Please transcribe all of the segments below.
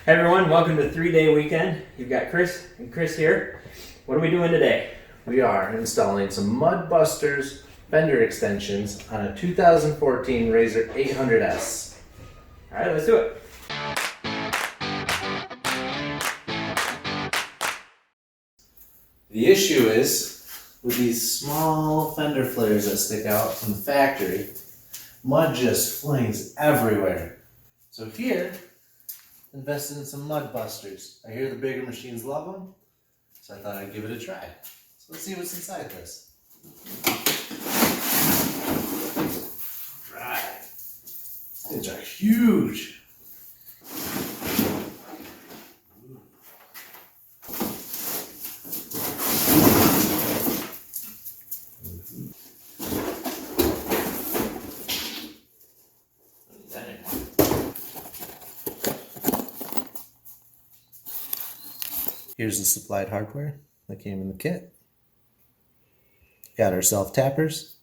Hey everyone, welcome to 3-Day Weekend. You've got Chris and Chris here. What are we doing today? We are installing some MudBusters fender extensions on a 2014 RZR 800's. All right, let's do it. The issue is, with these small fender flares that stick out from the factory, mud just flings everywhere. So here, invested in some MudBusters. I hear the bigger machines love them, so I thought I'd give it a try. So let's see what's inside this. Right. These are huge. Here's the supplied hardware that came in the kit. Got our self-tappers,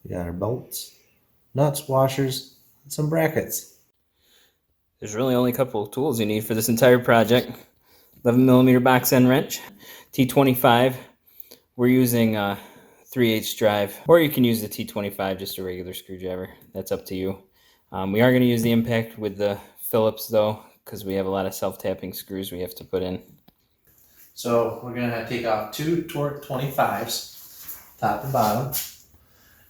we got our bolts, nuts, washers, and some brackets. There's really only a couple of tools you need for this entire project. 11mm box end wrench, T25. We're using a 3/8 drive, or you can use the T25, just a regular screwdriver. That's up to you. We are going to use the impact with the Phillips though, because we have a lot of self-tapping screws we have to put in. So we're going to take off two torque 25s, top and bottom.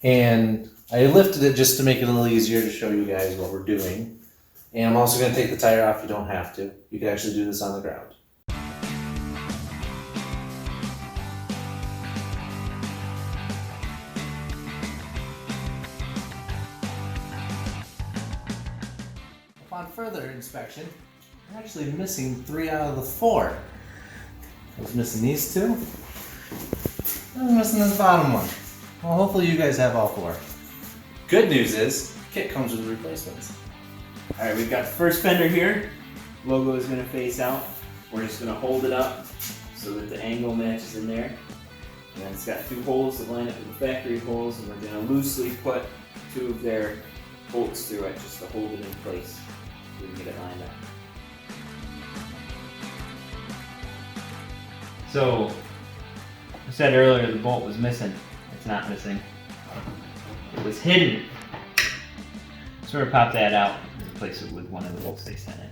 And I lifted it just to make it a little easier to show you guys what we're doing. And I'm also going to take the tire off. You don't have to. You can actually do this on the ground. Upon further inspection, I'm actually missing 3 out of the 4. I was missing these 2. I was missing this bottom one. Well, hopefully you guys have all 4. Good news is, the kit comes with replacements. All right, we've got the first fender here. Logo is going to face out. We're just going to hold it up so that the angle matches in there. And then it's got 2 holes that line up with the factory holes, and we're going to loosely put 2 of their bolts through it just to hold it in place so we can get it lined up. So, I said earlier the bolt was missing. It's not missing. It was hidden. So we're going to pop that out and replace it with one of the bolts they sent in.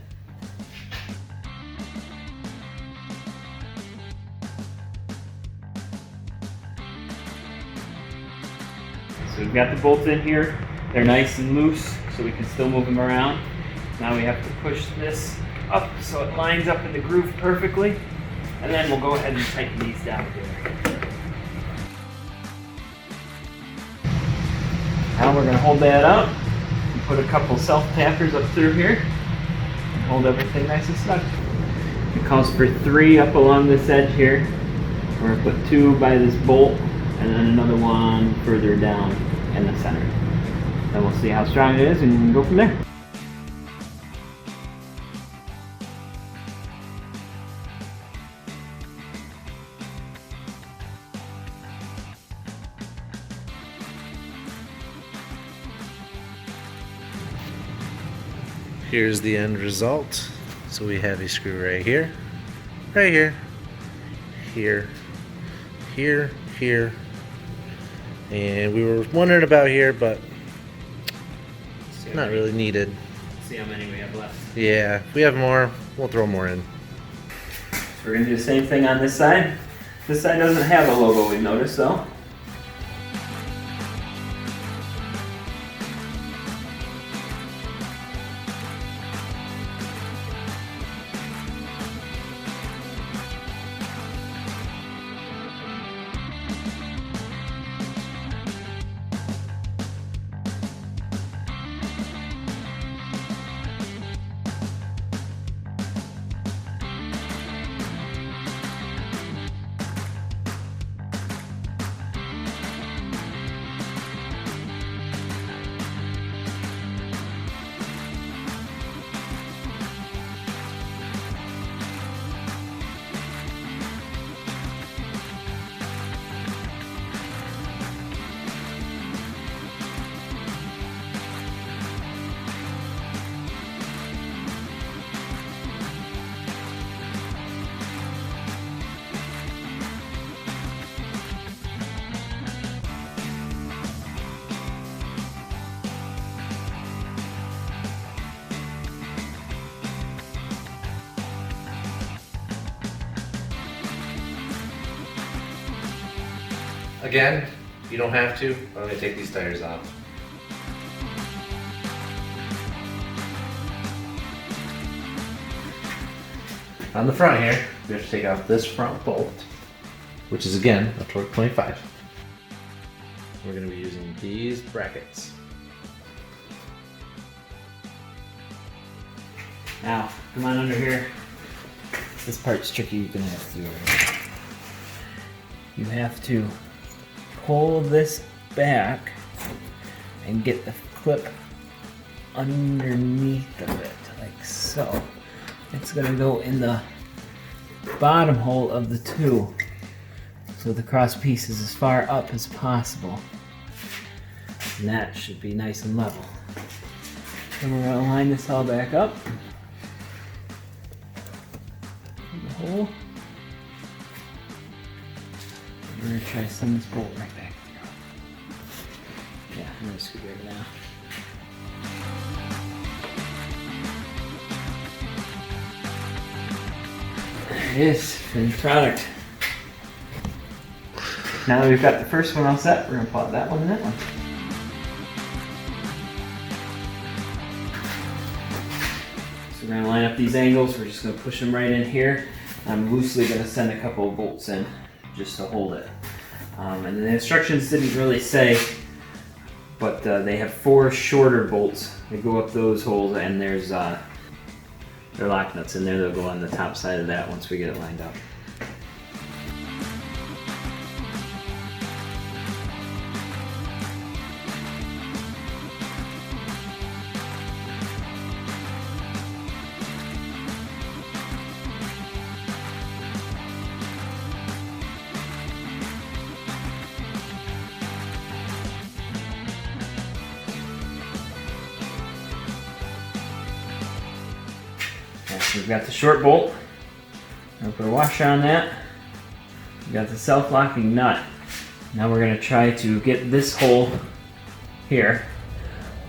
So we've got the bolts in here. They're nice and loose, so we can still move them around. Now we have to push this up so it lines up in the groove perfectly. And then we'll go ahead and tighten these down here. Now we're going to hold that up and put a couple self-tappers up through here and hold everything nice and snug. It calls for 3 up along this edge here. We're going to put 2 by this bolt and then another one further down in the center. Then we'll see how strong it is and go from there. Here's the end result. So we have a screw right here, here, here, and we were wondering about here, but not really needed. See how many we have left. Yeah, if we have more, we'll throw more in. So we're going to do the same thing on this side. This side doesn't have a logo, we've noticed though. Again, you don't have to, but I'm gonna take these tires off. On the front here, we have to take off this front bolt, which is again a torque 25. We're going to be using these brackets. Now, come on under here. This part's tricky, you're gonna have to do it. You have to pull this back and get the clip underneath of it, like so. It's gonna go in the bottom hole of the two, so the cross piece is as far up as possible. And that should be nice and level. Then we're gonna line this all back up. In the hole. And we're gonna try to send this bolt right back through. Yeah, I'm gonna screwdriver now. There it is, finished product. Now that we've got the first one all set, we're gonna plot that one and that one. So we're gonna line up these angles. We're just gonna push them right in here. I'm loosely gonna send a couple of bolts in just to hold it. And the instructions didn't really say, but they have 4 shorter bolts. They go up those holes, and there's there are lock nuts in there. They'll go on the top side of that once we get it lined up. So we've got the short bolt. I'll put a washer on that. We've got the self-locking nut. Now we're going to try to get this hole here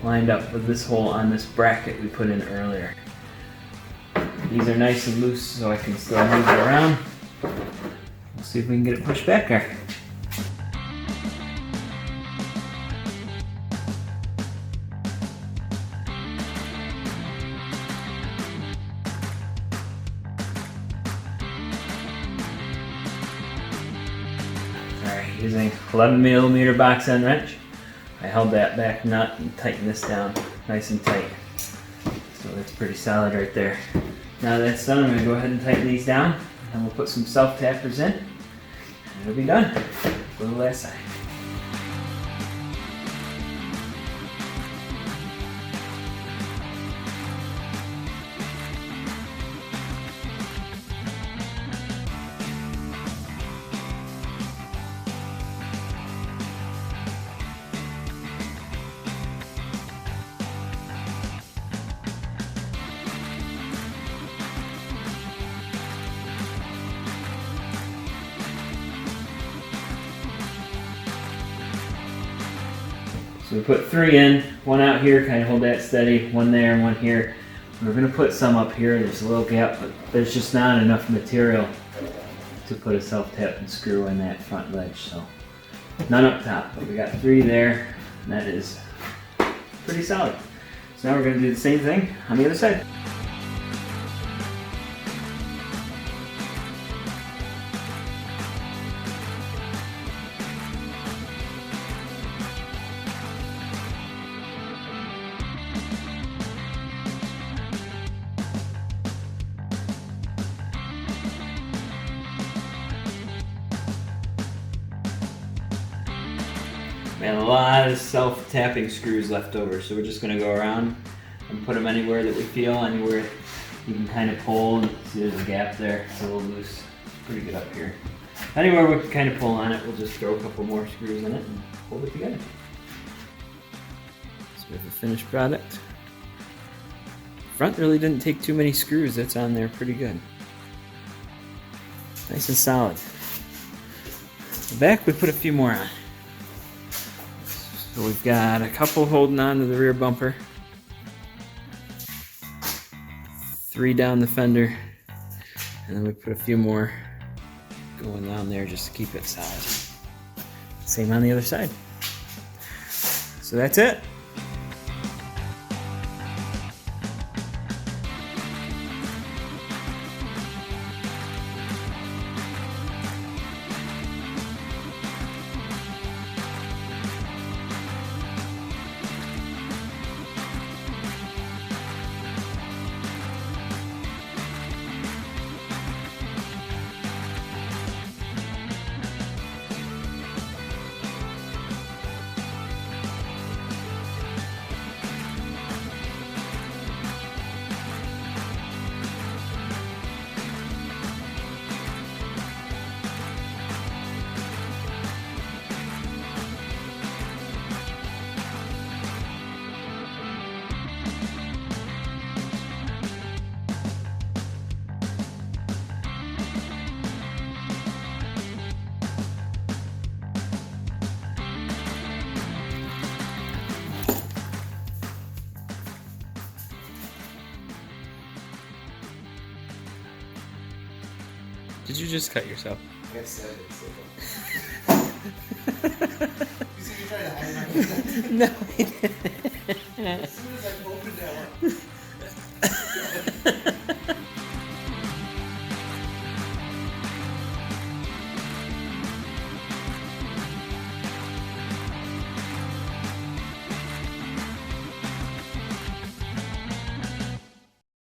lined up with this hole on this bracket we put in earlier. These are nice and loose, so I can still move it around. We'll see if we can get it pushed back there. Using 11mm box end wrench, I held that back nut and tightened this down nice and tight. So that's pretty solid right there. Now that that's done, I'm going to go ahead and tighten these down, and we'll put some self-tappers in, and it'll be done. Go to the last side. So we put 3 in, 1 out here, kind of hold that steady, 1 there and 1 here. We're going to put some up here, there's a little gap, but there's just not enough material to put a self-tapping screw in that front ledge, so none up top, but we got 3 there, and that is pretty solid. So now we're going to do the same thing on the other side. We have a lot of self-tapping screws left over, so we're just going to go around and put them anywhere that we feel, anywhere you can kind of pull. And see, there's a gap there, it's a little loose. It's pretty good up here. Anywhere we can kind of pull on it, we'll just throw a couple more screws in it and hold it together. So we have a finished product. Front really didn't take too many screws, that's on there pretty good. Nice and solid. The back we put a few more on. So we've got a couple holding on to the rear bumper, 3 down the fender, and then we put a few more going down there just to keep it solid. Same on the other side. So that's it. Did you just cut yourself? Yes, I did. You see me trying to hide my No, I didn't.